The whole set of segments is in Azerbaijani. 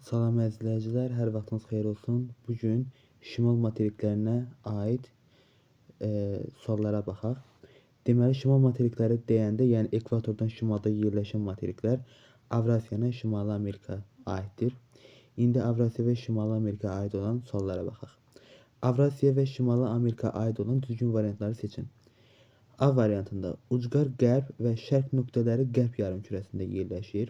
Salam izləyicilər, hər vaxtınız xeyir olsun. Bugün şimal materiklərinə aid suallara baxaq. Deməli, şimal materikləri deyəndə, yəni ekvatordan şimalda yerləşən materiklər Avrasiyana, Şimali Amerika aiddir. İndi Avrasiya və Şimali Amerika aid olan suallara baxaq. Avrasiya və Şimali Amerika aid olan düzgün variantları seçin. A variantında ucqar qərb və şərq nöqtələri qərb yarımkürəsində yerləşir.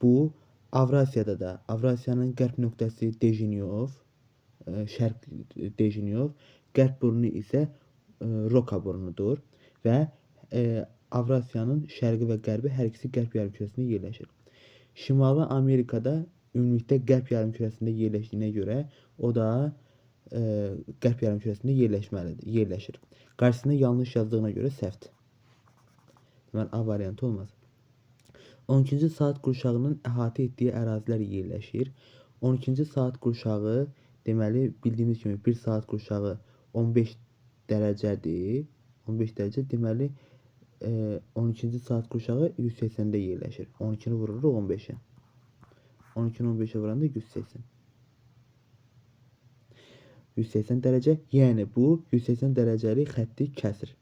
Bu Avrasiyada da Avrasiyanın qərb nöqtəsi Dejinov, şərq Dejinov, qərb burnu isə Roka burnudur və Avrasiyanın şərqi və qərbi hər ikisi qərb yarımkürəsində yerləşir. Şimali Amerikada ümumilikdə qərb yarımkürəsində yerləşdiyinə görə o da qərb yarımkürəsində yerləşir. Qarşısında yanlış yazdığına görə səhvdir. Deməli A variantı olmaz. 12-ci saat qurşağının əhatə etdiyi ərazilər yerləşir. 12-ci saat qurşağı deməli bildiyimiz kimi 1 saat qurşağı 15 dərəcədir. 15 dərəcə deməli 12-ci saat qurşağı 180-də yerləşir. 12-ni vururuq 15-ə. 12-ni 15-ə vuranda 180. 180 dərəcə, yəni bu 180 dərəcəlik xətti kəsir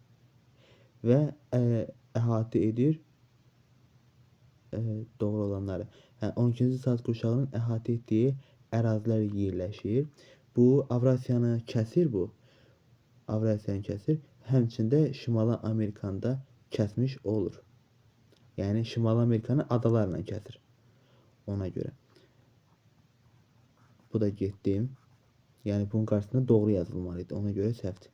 və əhatə edir doğru olanları. Yəni 12-ci saat qurşağının əhatə etdiyi ərazilər yerləşir. Bu Avrasiyanı kəsir bu. Avrasiyanı kəsir. Həmçində Şimali Amerikanda kəsmiş olur. Yəni Şimali Amerikanı adalarla kəsir. Ona görə. Bu da getdim. Yəni bunun qarşısında doğru yazılmalıydı. Ona görə səhvdir.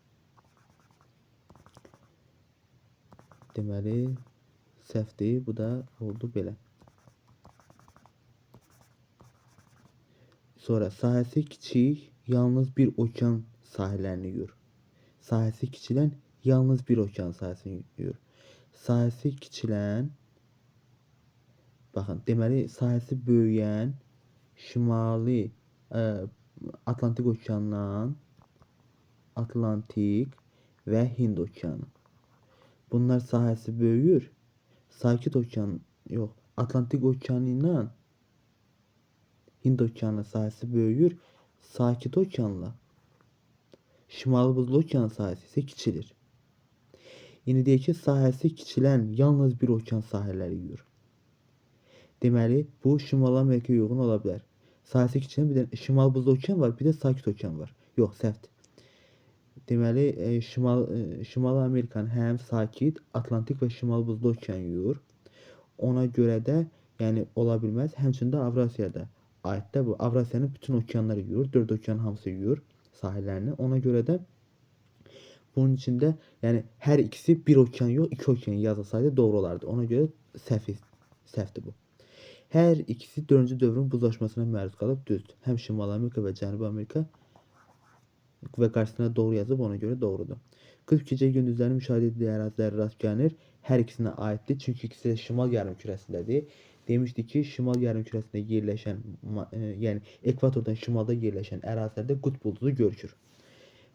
Deməli səhvdir. Bu da oldu belə. Sonra sahəsi kiçik, yalnız bir okean sahələrini yuyur. Sahəsi kiçilən yalnız bir okean sahəsini yuyur. Sahəsi kiçilən baxın, deməli sahəsi böyüyən Şimali Atlantik okeanından Atlantik və Hind okeanı. Bunlar sahəsi böyüyür. Sakit okean yox, Atlantik okeanı ilə Hind okeanı sahəsi böyüyür. Sakit okeanla Şimali Buzlu okean sahəsi isə kiçilir. İndi deyək ki, sahəsi kiçilən yalnız bir okean sahələri yuyur. Deməli, bu Şimali Amerikaya uyğun ola bilər. Sahəsi kiçilən bir də Şimali Buzlu okean var, bir də sakit okean var. Yox, səhvdir. Deməli, Şimali Amerikanın həm sakit, Atlantik və Şimali Buzlu okean yuyur. Ona görə də, yəni ola bilməz. Həmçində Avrasiyada aiddə bu. Avrasiyanın bütün okeanları yuyur, 4 okean hamısı yuyur sahillərini. Ona görə də bunun içində, yəni hər ikisi bir okean yox, 2 okean yazılsaydı doğru olardı. Ona görə səhvdir bu. Hər ikisi 4-cü dövrün buzlaşmasına məruz qalıb, düzdür. Həm Şimali Amerika və Cənubi Amerika və qarşısına doğru yazıb, ona görə doğrudur. Qütb gecə gündüzləri müşahidə edildiyi ərazilərə rast gəlinir. Hər ikisinə aiddir, çünki ikisi də şimal yarımkürəsindədir. Demişdik ki, şimal yarımkürəsində yerləşən, yəni ekvatordan şimalda yerləşən ərazilərdə qutb ulduzu görükür.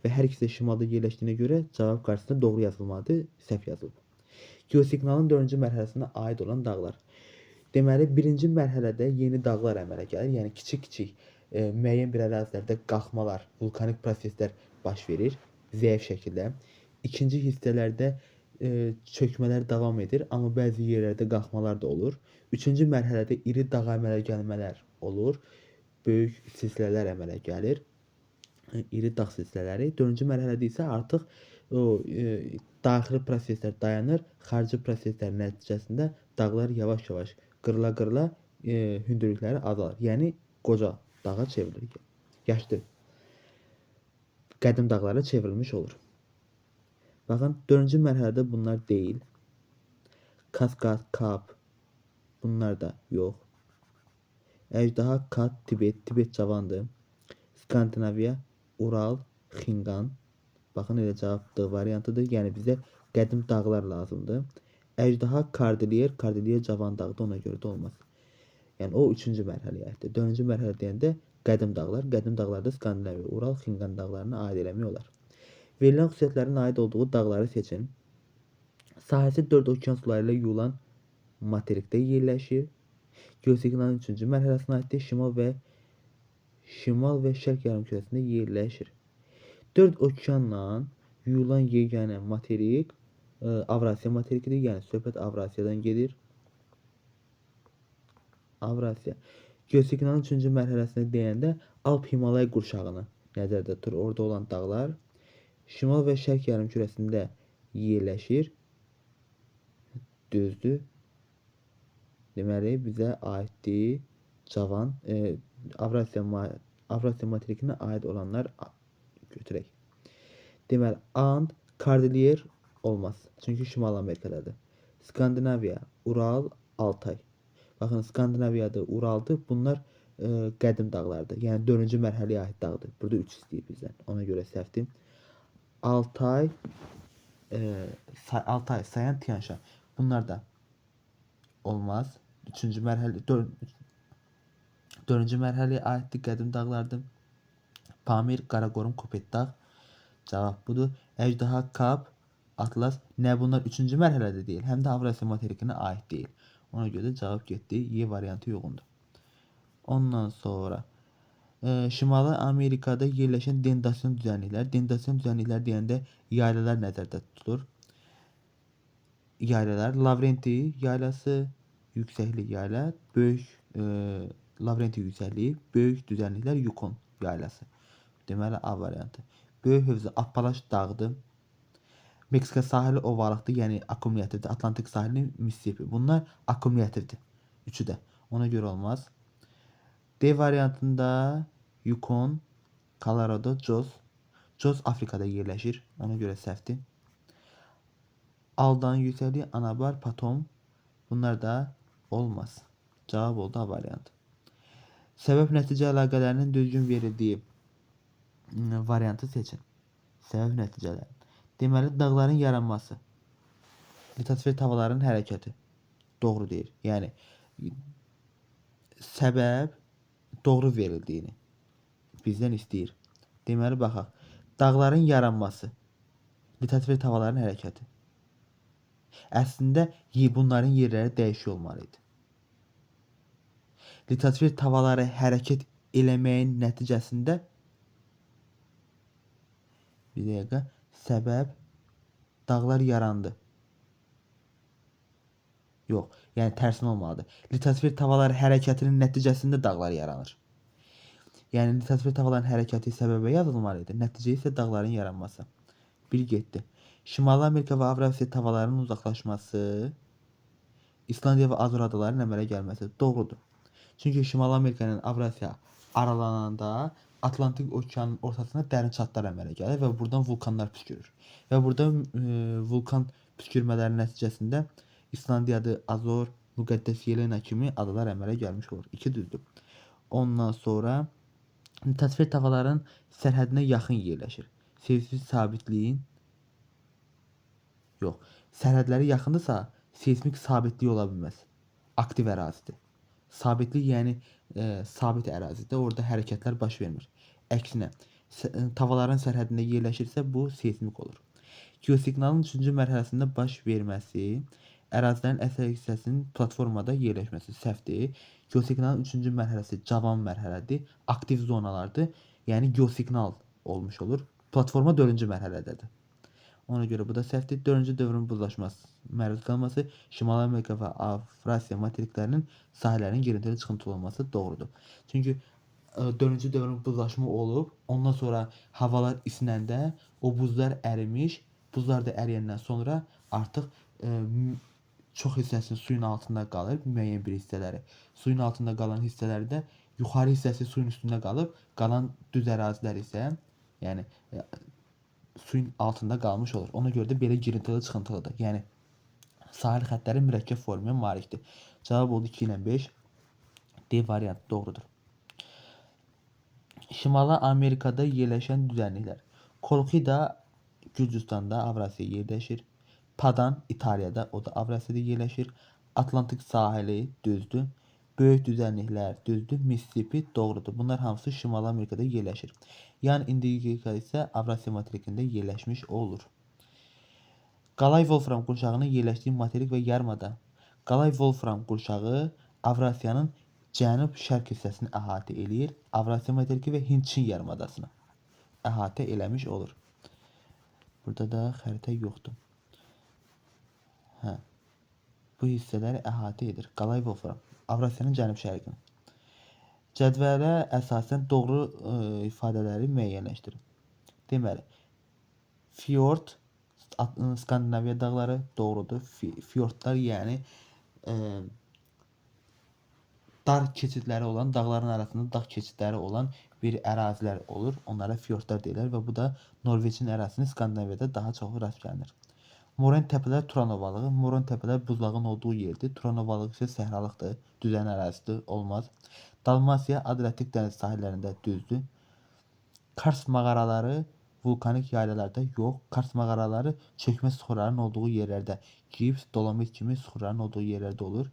Və hər ikisi də şimalda yerləşdiyinə görə cavab qarşısında doğru yazılmalıdır, səhv yazılıb. Geosiqnalın 4-cü mərhələsinə aid olan dağlar. Deməli, birinci mərhələdə yeni dağlar əmələ gəlir. Yəni kiçik-kiçik müəyyən bir ərazilərdə qalxmalar, vulkanik proseslər baş verir zəif şəkildə. İkinci hissələrdə çökmələr davam edir, amma bəzi yerlərdə qalxmalar da olur. Üçüncü mərhələdə iri dağ əmələ gəlmələr olur. Böyük silsilələr əmələ gəlir. İri dağ silsilələri. Dördüncü mərhələdə isə artıq o daxili proseslər dayanır. Xarici proseslər nəticəsində dağlar yavaş-yavaş qırıla-qırıla hündürlükləri azalır. Yəni qoca dağa çevrilir. Yaşlı qədim dağlara çevrilmiş olur. Baxın, 4-cü mərhələdə bunlar deyil. Kaskad, Kap bunlar da yox. Əjdaha, Kat, Tibet cavandır. Skandinaviya, Ural, Xinqan. Baxın, elə cavab D variantıdır. Yəni bizə qədim dağlar lazımdır. Əjdaha, Kordilyer cavan dağdır, ona görə də olmaz. Yəni o 3-cü mərhələyə aiddir. 4-cü mərhələ deyəndə qədim dağlarda Skandinaviya, Ural, Xinqan dağlarına aid eləmək olar. Verilən xüsusiyyətlərin aid olduğu dağları seçin. Sahəsi 4 okean suları ilə yuyulan materikdə yerləşir. Geosignalın 3-cü mərhələsinə aiddir. Şimal və Şərq yarımkürəsində yerləşir. 4 okeanla yuyulan yeganə materik Avrasiya materikidir. Yəni söhbət Avrasiyadan gedir. Avrasiya. Geosignalın 3-cü mərhələsində deyəndə Alp Himalay qurşağını nəzərdə tutur. Orada olan dağlar Şimal və Şərq yarımkürəsində yerləşir. Düzdür. Deməli bizə aiddir cavan Avrasiya materikinə aid olanlar götürək. Deməli And, Kordilyer olmaz. Çünki Şimal Amerikadadır. Skandinaviya, Ural, Altay. Baxın, Skandinaviyadır, Uraldır. Bunlar qədim dağlardır. Yəni 4-cü mərhələyə aid dağdır. Burada 3 istəyir bizdən. Ona görə səhvdir. Altay, Sayan, Tian-Şan. Bunlar da olmaz. 3-cü mərhələ 4-cü mərhələyə aiddir, qədim dağlardır. Pamir, Qaraqorum, Kopet dağ. Cavab budur. Əjdaha, Kap, Atlas. Nə bunlar 3-cü mərhələdə deyil, həm də Avrasiya materikinə aid deyil. Ona görə də cavab getdi. Y variantı yoxundur. Ondan sonra Şimali Amerikada yerləşən dendasyon düzənliklər. Dendasyon düzənliklər deyəndə yaylalar nəzərdə tutulur. Yaylalar, Lavrenti yaylası, yüksəklik yayla, böyük Lavrenti yüksəkliyi, böyük düzənliklər Yukon yaylası. Deməli A variantı. Böyük hövzə Appalaç dağıdır. Meksika sahili ovalıqdır, yəni akkumulyativdir. Atlantik sahili Mississippi. Bunlar akkumulyativdir. Üçü də. Ona görə olmaz. D variantında Yukon, Colorado, Jos. Jos Afrikada yerləşir. Ona görə səhvdir. Aldan yüksəkliyi Anabar, Patom. Bunlar da olmaz. Cavab oldu A variantı. Səbəb-nəticə əlaqələrinin düzgün verildiyi variantı seçin. Səbəb-nəticələr. Deməli, dağların yaranması. Litosfer havaların hərəkəti. Doğru deyir. Yəni, səbəb doğru verildiyini bizdən istəyir. Deməli, baxaq. Dağların yaranması. Litosfer havaların hərəkəti. Əslində, bunların yerləri dəyişiyor olmalıydı. Litosfer havaları hərəkət eləməyin nəticəsində bir dəqiqə səbəb dağlar yarandı. Yox, yəni tərsinə olmalıdır. Litosfer havaları hərəkətinin nəticəsində dağlar yaranır. Yəni litosfer havaların hərəkəti səbəbə yazılmalıydı. Nəticə isə dağların yaranması. Bir getdi. Şimali Amerika və Avrasiya havalarının uzaqlaşması İslandiya və Azor adalarının əmələ gəlməsi. Doğrudur. Çünki Şimali Amerika ilə Avrasiya aralananda Atlantik okeanın ortasına dərin çatlar əmələ gəlir və buradan vulkanlar püskürür. Və burada vulkan püskürmələri nəticəsində İslandiyadır, Azor, Müqəddəs Yelena kimi adalar əmələ gəlmiş olur. 2 düzdür. Ondan sonra litosfer havaların sərhədinə yaxın yerləşir. Seysmik sabitliyin yox. Sərhədləri yaxındırsa seysmik sabitliyi ola bilməz. Aktiv ərazidir. Sabitlik yəni sabit ərazidə orada hərəkətlər baş vermir. Əksinə, havaların sərhədində yerləşirsə bu seysmik olur. Geosignalın 3-cü mərhələsində baş verməsi ərazilərin əsər hissəsinin platformada yerləşməsi səhvdir. Geosignalın 3-cü mərhələsi cavan mərhələdir, aktiv zonalardır. Yəni geosignal olmuş olur. Platforma 4-cü mərhələdədir. Ona görə bu da səhvdir. 4-cü dövrün buzlaşması, məruz qalması, Şimali Amerika və Avrasiya materiklərinin sahələrinin yerintili çıxıntılı olması doğrudur. Çünki 4-cü dövrün buzlaşma olub, ondan sonra havalar isinəndə o buzlar ərimiş, buzlar da əriyəndən sonra artıq çox hissəsi suyun altında qalır, müəyyən bir hissələri. Suyun altında qalan hissələri də yuxarı hissəsi suyun üstündə qalıb, qalan düz ərazilər isə yəni suyun altında qalmış olur. Ona görə də belə girintili çıxıntılıdır. Yəni sahil xəttləri mürəkkəb formaya malikdir. Cavab oldu 2 ilə 5. D variantı doğrudur. Şimali Amerikada yerləşən düzənliklər. Kolxida Gürcüstanda, Avrasiyada yerləşir. Padan İtaliyada, o da Avrasiyada yerləşir. Atlantik sahili düzdür. Böyük düzənliklər düzdür. Mississippi doğrudur. Bunlar hamısı Şimali Amerikada yerləşir. Yan İndika isə Avrasiya materikində yerləşmiş olur. Qalay Wolfram qurşağının yerləşdiyi materik və yarımada. Qalay Wolfram qurşağı Avrasiyanın cənub-şərq hissəsini əhatə eləyir. Avrasiya materiki və Hind-Çin yarımadasını əhatə eləmiş olur. Burada da xəritə yoxdur. Hə. Bu hissələri əhatə edir. Qalay Wolfram. Avrasiyanın cənub-şərqini. Cədvələ əsasən doğru ifadələri müəyyənləşdirin. Deməli, fiord, Skandinaviya dağları doğrudur. Fiordlar yəni dar keçidləri olan, dağların arasında dağ keçidləri olan bir ərazilər olur. Onlara fiordlar deyirlər və bu da Norveçin ərazisini Skandinaviyada daha çox rast gəlinir. Moren təpələr Turan ovalığı. Moren təpələr buzlağın olduğu yerdir. Turan ovalığı isə səhralıqdır, düzən ərazisidir, olmaz. Dalmasiya Adriatik dəniz sahillərində düzdür. Kars mağaraları vulkanik yaylalarda yox. Kars mağaraları çökmə süxurların olduğu yerlərdə, gips, dolomit kimi süxurların olduğu yerlərdə olur.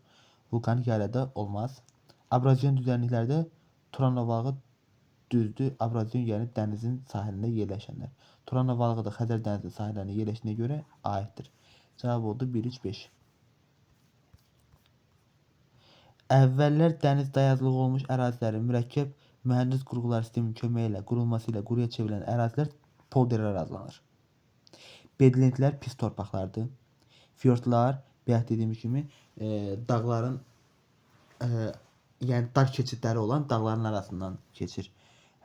Vulkanik yaylada olmaz. Abrazion düzənliklərdə Turan ovalığı düzdür. Abrazion yəni dənizin sahilində yerləşənlər. Turan ovalığı da Xəzər dənizi sahillərində yerləşdiyinə görə aiddir. Cavab oldu 1, 3, 5. Əvvəllər dəniz dayazlığı olmuş ərazilərin mürəkkəb mühəndis qurğular sisteminin köməyi ilə qurulması ilə quruya çevrilən ərazilər polderlər adlanır. Bedlentlər pis torpaqlardır. Fiordlar, bayaq dediyim kimi, dağların yəni dar keçidləri olan dağların arasından keçir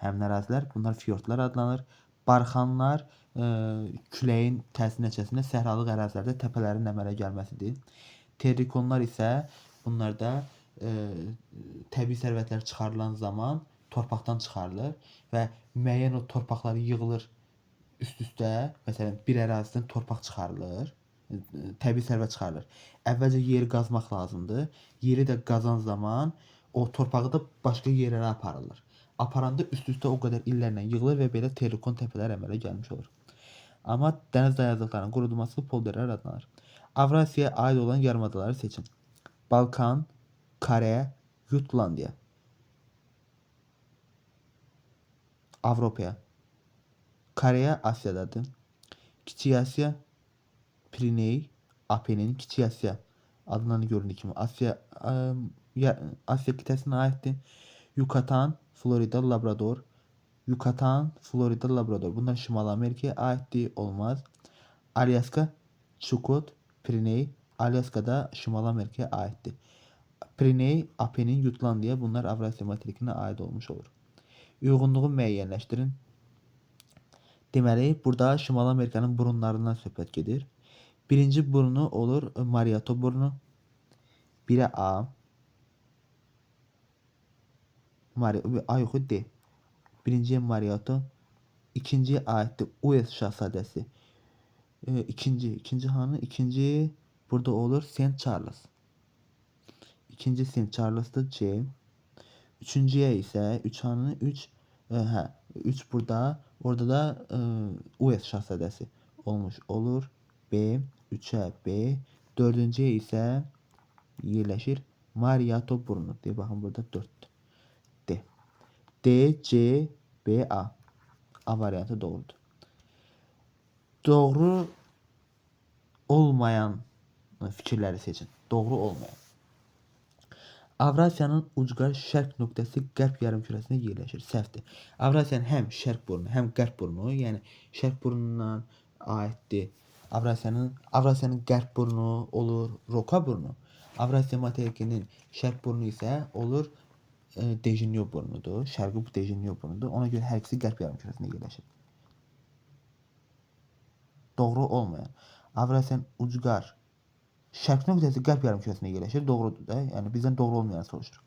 həmin ərazilər. Bunlar fiordlar adlanır. Barxanlar küləyin təsiri nəticəsində səhralıq ərazilərdə təpələrin əmələ gəlməsidir. Terrikonlar isə bunlarda təbii sərvətlər çıxarılan zaman torpaqdan çıxarılır və müəyyən o torpaqlar yığılır üst-üstə. Məsələn, bir ərazidən torpaq çıxarılır, təbii sərvət çıxarılır. Əvvəlcə yeri qazmaq lazımdır. Yeri də qazan zaman o torpağı da başqa yerlərə aparılır. Aparanda üst-üstə o qədər illərlə yığılır və belə terrikon təpələr əmələ gəlmiş olur. Amma dəniz dayazlıqlarının qurudulması polderlər adlanır. Avrasiyaya aid olan yarımadaları seçin. Balkan, Kore, Jutlandiya. Avropaya. Koreya Asiyadadır. Kiçik Asiya, Piriney, Apenin, Kiçik Asiya adından göründüyü kimi Asiya qitəsinə aiddir. Yucatan, Florida, Labrador. Yucatan, Florida, Labrador. Bunlar Şimali Amerikaya aiddir, olmaz. Alyaska, Çukot, Piriney, Alyaska da Şimali Amerikaya aiddir. Piriney, Apenin, Jutlandiya bunlar Avrasiya materikinə aid olmuş olur. Uyğunluğu müəyyənləşdirin. Deməli, burada Şimali Amerikanın burunlarından söhbət gedir. Birinci burnu olur Mariato burnu. 1'e A. A yoxu D. Birinciye Mariato. İkinciye aittir Ues Şahzadəsi. İkinci hanı? İkinci burada olur St. Charles. İkinci St. Charles'dır C. Üçüncüye ise 3 hanı? 3 3 burada. Orada da Ues Şahzadəsi olmuş olur. B. 3'e B. Dördüncüye ise yerleşir Mariato burnu. Diye bakın burada 4. D. D, C, B, A. A variantı doğrudur. Doğru olmayan fikirləri seçin. Doğru olmayan. Avrasiyanın ucqar şərq nöqtəsi qərb yarımkürəsində yerləşir. Səhvdir. Avrasiyanın həm şərq burnu, həm qərb burnu, yəni şərq burnundan aiddir. Avrasiyanın qərb burnu olur Roka burnu. Avrasiya materikinin şərq burnu isə olur Dejinyo burnudur. Şərqi bu Dejinyo burnudur. Ona görə hər ikisi qərb yarımkürəsində yerləşir. Doğru olmayan. Avrasiyanın ucqar şərq nöqtəsi qərb yarımkürəsində yerləşir. Doğrudur da. Yəni bizdən doğru olmayanı soruşur.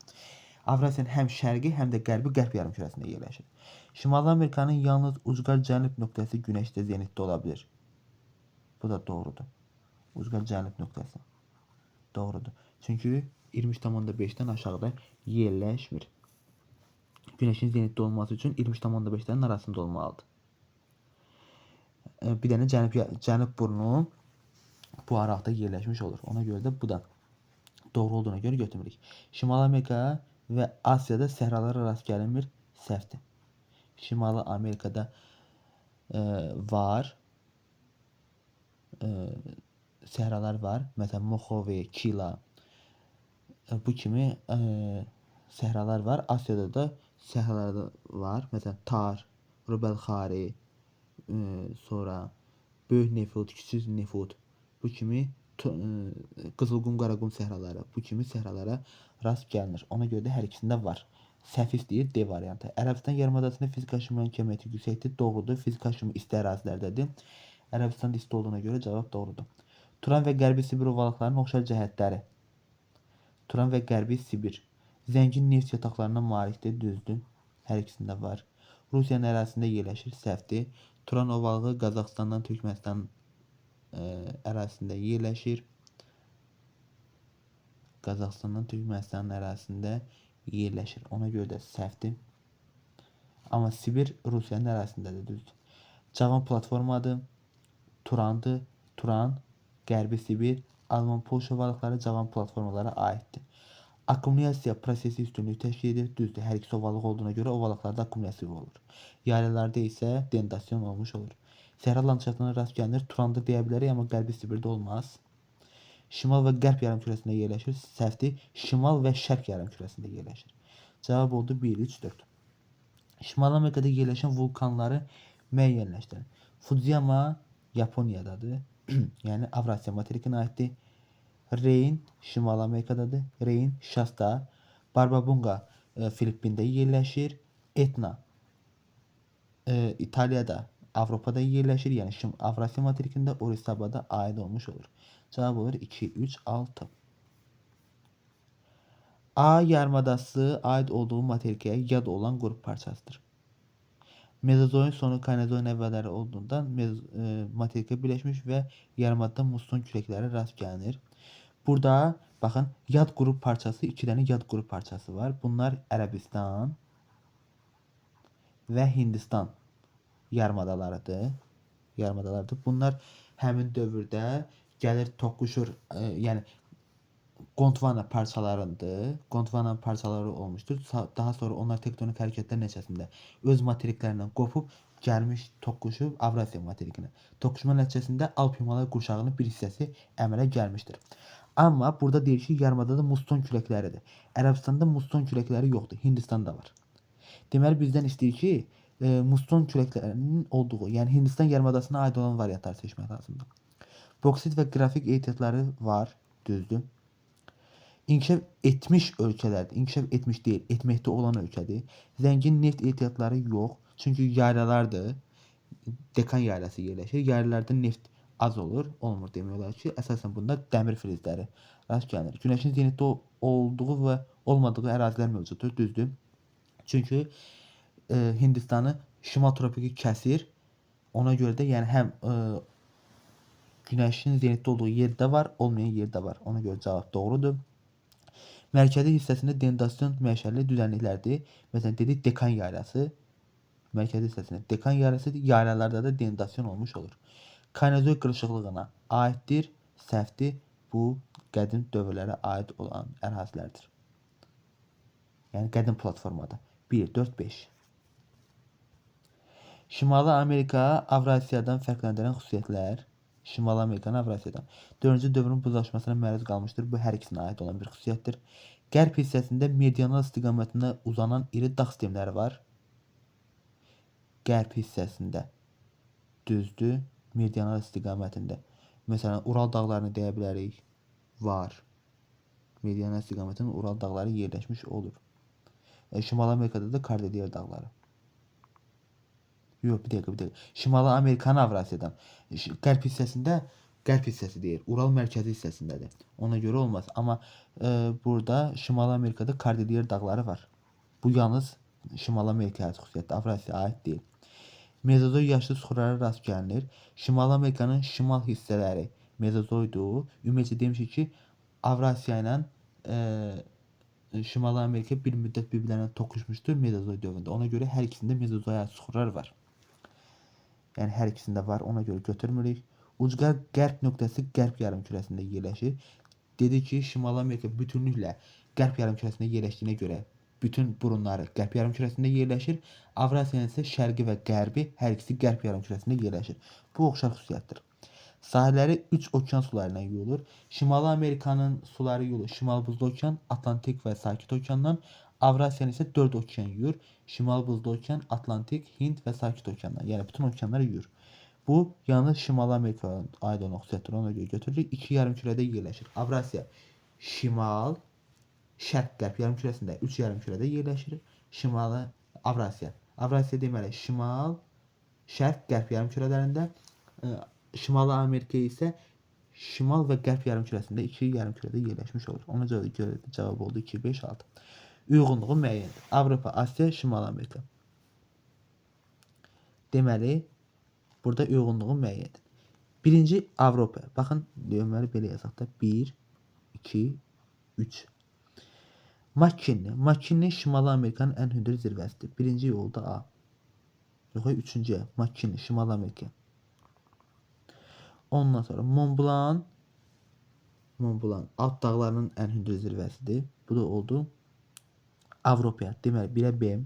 Avrasiyanın həm şərqi, həm də qərbi qərb yarımkürəsində yerləşir. Şimali Amerikanın yalnız ucqar cənub nöqtəsi günəşdə zenitdə ola bilər. Bu da doğrudur. Ucqar cənub nöqtəsi. Doğrudur. Çünki 23,5'dən aşağıda yerləşmir. Günəşin zenitdə olması üçün 23,5'lərin arasında olmalıdır. Bir dənə cənub burnu bu araqda yerləşmiş olur. Ona görə də bu da doğru olduğuna görə götürmürük. Şimali Amerika və Asiyada səhralara rast gəlinmir. Səhvdir. Şimali Amerikada var. Səhralar var. Məsələn, Mojave, Kila, Bu kimi səhralar var. Asiyada da səhralar var. Məsələn, Tar, Rubelxari, sonra Böyük Nefud, Kiçik Nefud. Bu kimi Qızılqum, Qaraqum səhraları. Bu kimi səhralara rast gəlinir. Ona görə də hər ikisində var. Səhv istəyir D variantı. Ərəbistan yarımadasında fiziki aşımların kəmiyyəti yüksəkdir. Doğrudur. Fiziki aşımı isti ərazilərdədir. Ərəbistan isti olduğuna görə cavab doğrudur. Turan və Qərbi Sibir ovalıqlarının oxşar cəhətləri. Turan və Qərbi Sibir. Zəngin neft yataqlarına malikdir, düzdür. Hər ikisində var. Rusiyanın ərazisində yerləşir, səhvdir. Turan ovalığı Qazaxıstandan Türkmənistan ərazisində yerləşir. Qazaxıstandan Türkmənistanın ərazisində yerləşir. Ona görə də səhvdir. Amma Sibir Rusiyanın ərazisindədir, düzdür. Cavan platformadır. Turandır. Turan, Qərbi Sibir, Alman Polşa ovalıqları cavan platformalara aiddir. Akkumulyasiya prosesi üstünlük təşkil edir. Düzdür, hər ikisi ovalıq olduğuna görə ovalıqlarda akkumulyasiya olur. Yaylalarda isə dendasyon olmuş olur. Səhra landşaftına rast gəlinir. Turanda deyə bilərik, amma Qərbi Sibirdə olmaz. Şimal və Qərb yarımkürəsində yerləşir. Səhvdir. Şimal və Şərq yarımkürəsində yerləşir. Cavab oldu 1, 3, 4. Şimali Amerikada yerləşən vulkanları müəyyənləşdirin. Fujiyama Yaponiyadadır. Yəni Avrasiya materikinə aiddir. Reyn Şimali Amerikadadır. Reyn Şasta, Barbabunga Filippində yerləşir. Etna İtaliyada, Avropada yerləşir. Yəni Avrasiya materikində Orizabada aid olmuş olur. Cavab olur 2, 3, 6. A yarımadası aid olduğu materikaya yad olan qrup parçasıdır. Mezozoyun sonu Kaynozoyun əvvəlləri olduğundan materikə birləşmiş və yarımada musson kürəkləri rast gəlinir. Burada baxın, yad qrup parçası, 2 dənə yad qrup parçası var. Bunlar Ərəbistan və Hindistan yarımadalarıdır. Bunlar həmin dövrdə gəlir toqquşur, yəni Gondwana parçalarındır. Gondwana parçaları olmuşdur. Daha sonra onlar tektonik hərəkətlər nəticəsində öz materiklərindən qopub gəlmiş, toqquşub Avrasiya materikinə. Toqquşma nəticəsində Alp-Himalay qurşağının bir hissəsi əmələ gəlmişdir. Amma burada deyir ki, yarımadada musson kürəkləridir. Ərəbistanda musson kürəkləri yoxdur. Hindistanda var. Deməli bizdən istəyir ki, musson kürəklərinin olduğu, yəni Hindistan yarımadasına aid olan variantları seçmək lazımdır. Boksit və qrafik ehtiyatları var, düzdür. İnkişaf etmiş ölkələrdir. İnkişaf etmiş deyil, etməkdə olan ölkədir. Zəngin neft ehtiyatları yox. Çünki yaylalardır. Dekan yaylası yerləşir. Yaylalarda neft az olur. Olmur demək olar ki, əsasən bunda dəmir filizləri rast gəlinir. Günəşin zenitdə olduğu və olmadığı ərazilər mövcuddur, düzdür. Çünki Hindistanı şimal tropiki kəsir. Ona görə də yəni həm günəşin zenitdə olduğu yerdə var, olmayan yerdə var. Ona görə cavab doğrudur. Mərkəzi hissəsində dendasyon məşəlli düzənliklərdir. Məsələn, dedik dekan yaylası. Mərkəzi hissəsində dekan yaylası, yaylalarda da dendasyon olmuş olur. Kaynozoy qırışıqlığına aiddir, səhvdir. Bu qədim dövrlərə aid olan ərazilərdir. Yəni qədim platformada. 1, 4, 5. Şimali Amerika Avrasiyadan fərqləndirən xüsusiyyətlər. Şimali Amerikanı Avrasiyadan. 4-cü dövrün buzlaşmasına məruz qalmışdır. Bu hər ikisinə aid olan bir xüsusiyyətdir. Qərb hissəsində medianal istiqamətində uzanan iri dağ sistemləri var. Qərb hissəsində düzdür, medianal istiqamətində. Məsələn, Ural dağlarını deyə bilərik. Var. Medianal istiqamətində Ural dağları yerləşmiş olur. Şimali Amerikada da Kordilyer dağları. Yox, bir dəqiqə. Şimali Amerikanı Avrasiyadan. Qərb hissəsində, qərb hissəsi deyir. Ural mərkəzi hissəsindədir. Ona görə olmaz. Amma burada Şimali Amerikada Kordilyer dağları var. Bu yalnız Şimali Amerikaya aid xüsusiyyətdir. Avrasiyaya aid deyil. Mezozoy yaşlı suxurlara rast gəlinir. Şimali Amerikanın şimal hissələri mezozoydur. Ümumiyyətlə demişik ki, Avrasiya ilə Şimali Amerika bir müddət bir-birlərinə toqquşmuşdur mezozoy dövründə. Ona görə hər ikisində mezozoya aid suxurlar var. Yəni hər ikisində var, ona görə götürmürük. Ucqar qərb nöqtəsi qərb yarımkürəsində yerləşir. Dedi ki, Şimali Amerika bütünlüklə qərb yarımkürəsində yerləşdiyinə görə bütün burunları qərb yarımkürəsində yerləşir. Avrasiyanın isə şərqi və qərbi hər ikisi qərb yarımkürəsində yerləşir. Bu oxşar xüsusiyyətdir. Sahilləri 3 okean sularından yuyulur. Şimali Amerikanın suları yuyulur. Şimal Buzlu Okean, Atlantik və Sakit Okeandan. Avrasiyanı isə 4 okean yuyur. Şimal Buzlu Okean, Atlantik, Hind və Sakit Okeandan. Yəni bütün okeanları yuyur. Bu yalnız Şimali Amerikaya aid olan xüsusiyyətdir. Ona görə götürülür. İki yarımkürədə yerləşir. Avrasiya şimal, şərq, qərb yarımkürəsində 3 yarımkürədə yerləşir. Şimali Avrasiya. Avrasiya deməli şimal, şərq, qərb yarımkürələrində. Şimali Amerika isə şimal və qərb yarımkürəsində 2 yarımkürədə yerləşmiş olur. Ona görə cavab oldu 2, 5, 6. Uyğunluğu müəyyəndir. Avropa, Asiya, Şimali Amerika. Deməli, burada uyğunluğu müəyyəndir. Birinci Avropa. Baxın, deməli belə yazaq da 1, 2, 3. McKinley. McKinley Şimali Amerikanın ən hündür zirvəsidir. Birinci yolda A. Yox, üçüncüyə. McKinley, Şimali Amerika. Ondan sonra Mont Blanc. Mont Blanc Alp dağlarının ən hündür zirvəsidir. Bu da oldu Avropaya. Deməli, 1-ə B.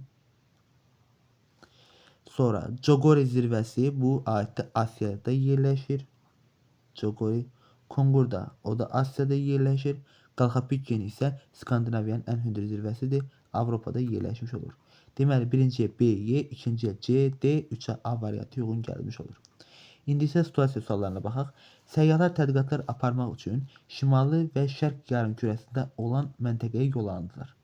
Sonra Jogori zirvəsi bu aiddir Asiyada yerləşir. Jogori. Kongurda o da Asiyada yerləşir. Qalxapikyen isə Skandinaviyanın ən hündür zirvəsidir. Avropada yerləşmiş olur. Deməli, birinciyə B, Y, ikinciyə C, D, 3-ə A variantı uyğun gəlmiş olur. İndi isə situasiya suallarına baxaq. Səyyahlar tədqiqatlar aparmaq üçün şimali və şərq yarımkürəsində olan məntəqəyə yol aldılar.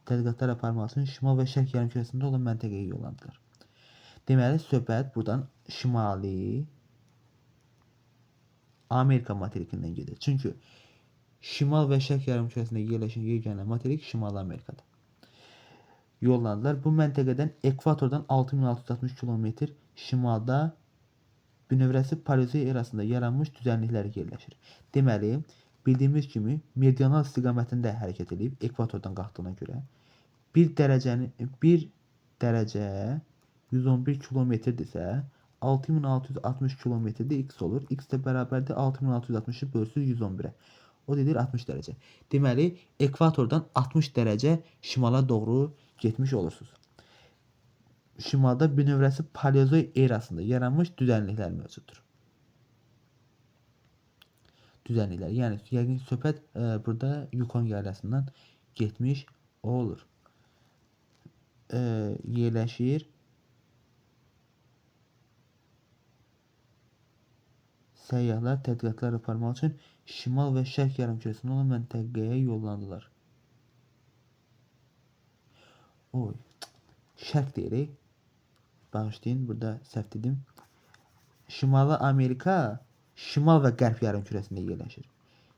Tədqiqatlar aparmaq üçün şimal və şərq yarımkürəsində olan məntəqəyə yol aldılar. Deməli, söhbət buradan şimali Amerika materikindən gedir. Çünki şimal və şərq yarımkürəsində yerləşən yeganə materik Şimali Amerikadır. Yollandılar. Bu məntəqədən ekvatordan 6660 km şimalda bünövrəsi Paleozoy erasında yaranmış düzənliklər yerləşir. Deməli, bildiyimiz kimi meridional istiqamətində hərəkət edib ekvatordan qalxdığına görə 1 dərəcə 111 kilometrdirsə 6660 kilometrdə x olur. X də bərabərdir 6660-ı bölsün 111-ə. O dedir 60 dərəcə. Deməli, ekvatordan 60 dərəcə şimala doğru getmiş olursunuz. Şimalda bünövrəsi Paleozoy erasında yaranmış düzənliklər mövcuddur. Düzənliklər. Yəni, yəqin söhbət burada Yukon yaylasından getmiş olur. Yerləşir. Səyyahlar tədqiqatlar aparmaq üçün şimal və şərq yarımkürəsində olan məntəqəyə yollandılar. Oy, şərq deyirik. Bağışlayın, burada səhv dedim. Şimali Amerika şimal və qərb yarımkürəsində yerləşir.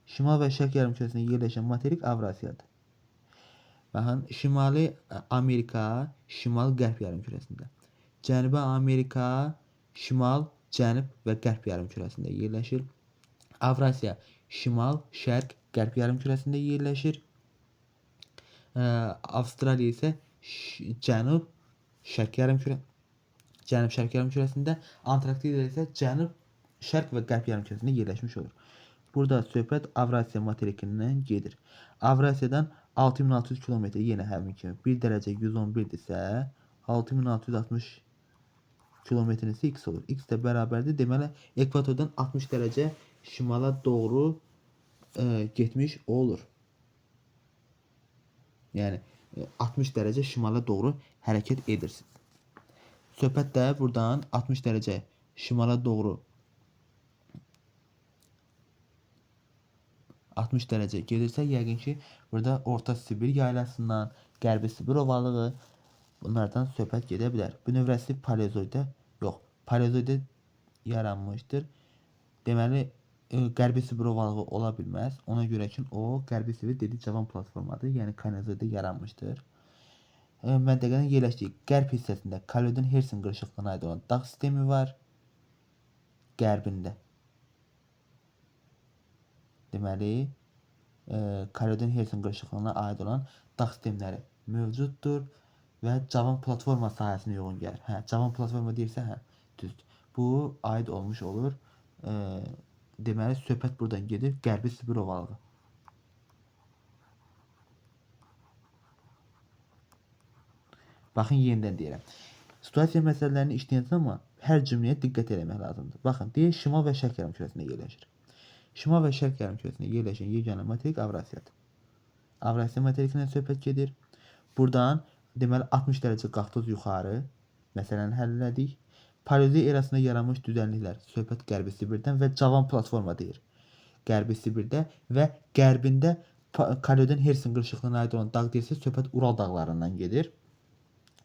Şimal və şərq yarımkürəsində yerləşən materik Avrasiyadır. Baxın, Şimali Amerika şimal-qərb yarımkürəsində. Cənubi Amerika şimal, cənub və qərb yarımkürəsində yerləşir. Avrasiya şimal, şərq, qərb yarımkürəsində yerləşir. Avstraliya isə cənub, şərq yarımkürəsində. Antarktida isə cənub, şərq və qərb yarımkürəsində yerləşmiş olur. Burada söhbət Avrasiya materikindən gedir. Avrasiyadan 6600 km yenə həmin kimi 1 dərəcə 111-dirsə 6660 kilometrin isə x olur. X də bərabərdir. Deməli, ekvatordan 60 dərəcə şimala doğru getmiş olur. Yəni, 60 dərəcə şimala doğru hərəkət edirsiniz. Söhbət də buradan 60 dərəcə şimala doğru 60 dərəcə gedirsə, yəqin ki, burada Orta Sibir yaylasından, Qərbi Sibir ovalığı bunlardan söhbət gedə bilər. Bünövrəsi Paleozoyda yox, Paleozoyda yaranmışdır. Deməli, Qərbi Sibir ovalığı ola bilməz. Ona görə ki, o Qərbi Sibir dedi cavan platformadır, yəni Kaynozoyda yaranmışdır. Məntəqənin yerləşdiyi qərb hissəsində Caledon Hersin qırışıqlığına aid olan dağ sistemi var. Qərbində. Deməli, Caledon Hersin qırışıqlığına aid olan dağ sistemləri mövcuddur və cavan platforma sahəsinə uyğun gəlir. Hə, cavan platforma deyirsə, hə, düzdür. Bu aid olmuş olur. Deməli, söhbət buradan gedir. Qərbi Sibir ovalığı. Baxın, yenidən deyirəm. Situasiya məsələlərini işləyən zaman Hər cümləyə diqqət etmək lazımdır. Baxın, deyir şimal və şərq yarımkürəsində yerləşir. Şimal və şərq yarımkürəsində yerləşən yeganə materik Avrasiyadır. Avrasiya materikindən söhbət gedir. Buradan deməli 60 dərəcə qalxdıq yuxarı. Məsələni həll elədik. Paleozey erasında yaranmış düzənliklər söhbət Qərbi Sibirdən və cavan platforma deyir. Qərbi Sibirdə və qərbində Kaloden Hersin qırışıqlığına aid olan dağ deyilsə söhbət Ural dağlarından gedir.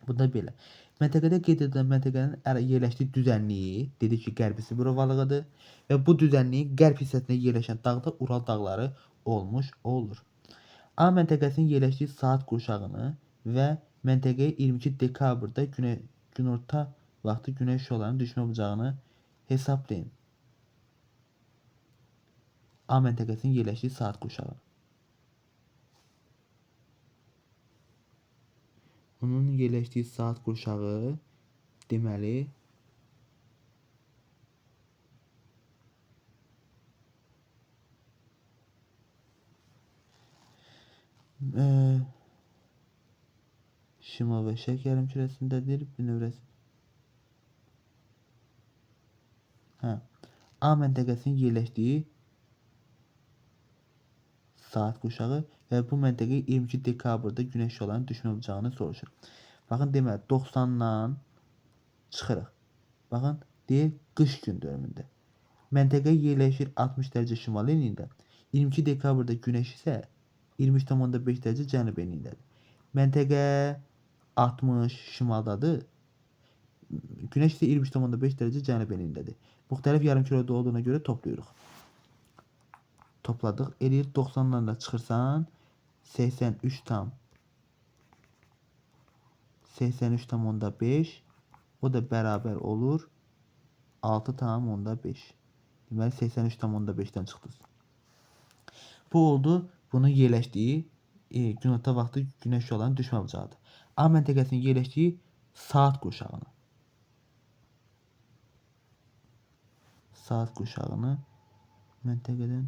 Bu da belə. Məntəqədə qeyd edilən məntəqənin yerləşdiyi düzənliyi dedik ki, Qərbi Sibir ovalığıdır və bu düzənliyin qərb hissəsində yerləşən dağda Ural dağları olmuş olur. A məntəqəsinin yerləşdiyi saat qurşağını və məntəqəyə 22 dekabrda günorta vaxtı günəş şüalarının düşmə bucağını hesablayın. A məntəqəsinin yerləşdiyi saat qurşağı. Onun yerləşdiyi saat qurşağı deməli şimal və şərq yarımkürəsindədir. A məntəqəsinin yerləşdiyi saat qurşağı və bu məntəqə 22 dekabrda günəş şüalarının düşmə bucağını soruşur. Baxın, deməli 90-dan çıxırıq. Baxın, deyir qış gün dövründə. Məntəqə yerləşir 60 dərəcə şimal enliyində. 22 dekabrda günəş isə 23,5 dərəcə cənub enliyindədir. Məntəqə 60 şimaldadır. Günəş isə 23,5 dərəcə cənub enliyindədir. Müxtəlif yarımkürədə olduğuna görə toplayırıq. Topladıq. Eləyir 90'dan da çıxırsan 83,5 o da bərabər olur 6,5. Deməli 83,5'dən çıxdınız. Bu oldu bunun yerləşdiyi günorta vaxtı günəş şüalarının düşmə bucağıdır. A məntəqəsinin yerləşdiyi saat qurşağını məntəqədən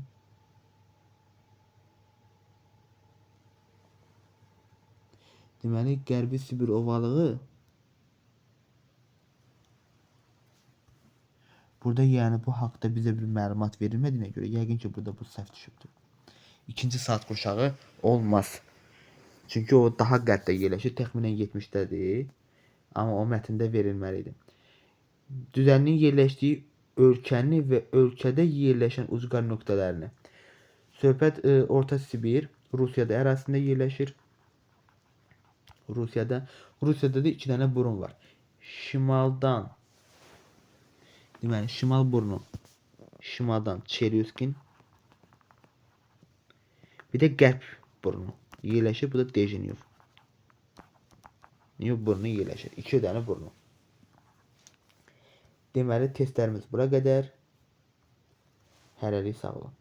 deməli Qərbi Sibir ovalığı burada yəni bu haqda bizə bir məlumat verilmədiyinə görə yəqin ki burada bu səhv düşübdür. İkinci saat qurşağı olmaz. Çünki o daha qərbdə yerləşir, təxminən 70-dədir. Amma o mətndə verilməlidir. Düzənliyin yerləşdiyi ölkəni və ölkədə yerləşən ucqar nöqtələrini. Söhbət Orta Sibir, Rusiyada ərazisində yerləşir. Rusiyada da 2 dənə burun var. Şimaldan deməli şimal burnu. Şimaldan Çelyuskin. Bir də qərb burnu yerləşir. Bu da Dejnev. Burnu yerləşir. 2 dənə burnu. Deməli testlərimiz bura qədər. Hələlik sağ olun.